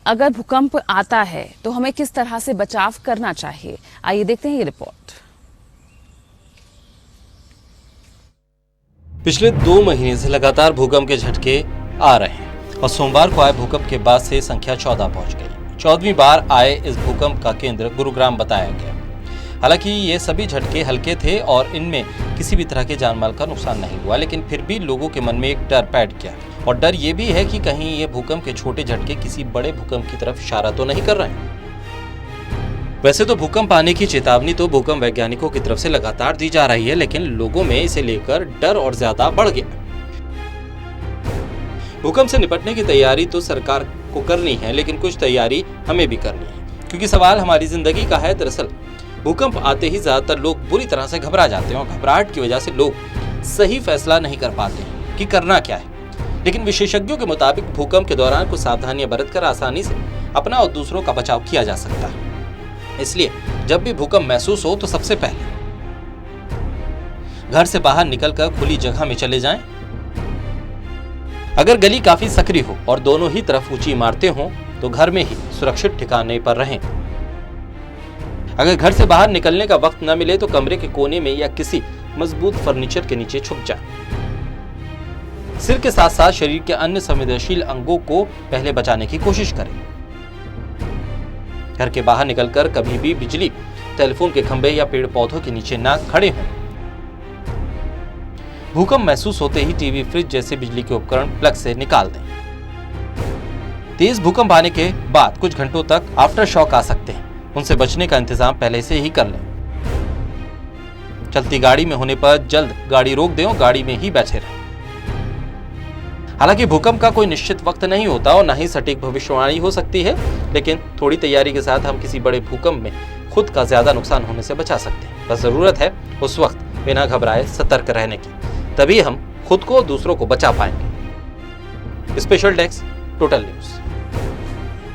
अगर भूकंप आता है तो हमें किस तरह से बचाव करना चाहिए, आइए देखते हैं ये रिपोर्ट। पिछले 2 महीने से लगातार भूकंप के झटके आ रहे हैं और सोमवार को आए भूकंप के बाद से संख्या 14 पहुंच गई। 14वीं बार आए इस भूकंप का केंद्र गुरुग्राम बताया गया। हालांकि ये सभी झटके हल्के थे और इनमें किसी भी तरह के जानमाल का नुकसान नहीं हुआ, लेकिन फिर भी लोगों के मन में एक डर पैठ गया और डर ये भी है कि कहीं ये भूकंप के छोटे झटके किसी बड़े भूकंप की तरफ इशारा तो नहीं कर रहे हैं। वैसे तो भूकंप आने की चेतावनी तो भूकंप वैज्ञानिकों की तरफ से लगातार दी जा रही है, लेकिन लोगों में इसे लेकर डर और ज्यादा बढ़ गया। भूकंप से निपटने की तैयारी तो सरकार को करनी है, लेकिन कुछ तैयारी हमें भी करनी है, क्योंकि सवाल हमारी जिंदगी का है। दरअसल भूकंप आते ही ज्यादातर लोग बुरी तरह से घबरा जाते हैं और घबराहट की वजह से लोग सही फैसला नहीं कर पाते हैं कि करना क्या है। लेकिन विशेषज्ञों के मुताबिक भूकंप के दौरान कुछ सावधानियां बरतकर आसानी से अपना और दूसरों का बचाव किया जा सकता है। इसलिए जब भी भूकंप महसूस हो तो सबसे पहले घर से बाहर निकलकर खुली जगह में चले जाएं। अगर गली काफी सकरी हो और दोनों ही तरफ ऊंची इमारतें हों तो घर में ही सुरक्षित ठिकाने पर रहें। अगर घर से बाहर निकलने का वक्त न मिले तो कमरे के कोने में या किसी मजबूत फर्नीचर के नीचे छुप जाएं। सिर के साथ साथ शरीर के अन्य संवेदनशील अंगों को पहले बचाने की कोशिश करें। घर के बाहर निकलकर कभी भी बिजली, टेलीफोन के खंभे या पेड़ पौधों के नीचे ना खड़े हों। भूकंप महसूस होते ही टीवी, फ्रिज जैसे बिजली के उपकरण प्लग से निकाल दें। तेज भूकंप आने के बाद कुछ घंटों तक आफ्टर शॉक आ सकते हैं, उनसे बचने का इंतजाम पहले से ही कर लें। चलती गाड़ी में होने पर जल्द गाड़ी रोक दें और गाड़ी में ही बैठे रहें। हालांकि भूकंप का कोई निश्चित वक्त नहीं होता और न ही सटीक भविष्यवाणी हो सकती है, लेकिन थोड़ी तैयारी के साथ हम किसी बड़े भूकंप में खुद का ज्यादा नुकसान होने से बचा सकते हैं। बस जरूरत है उस वक्त बिना घबराए सतर्क रहने की, तभी हम खुद को और दूसरों को बचा पाएंगे। Special desk, total news.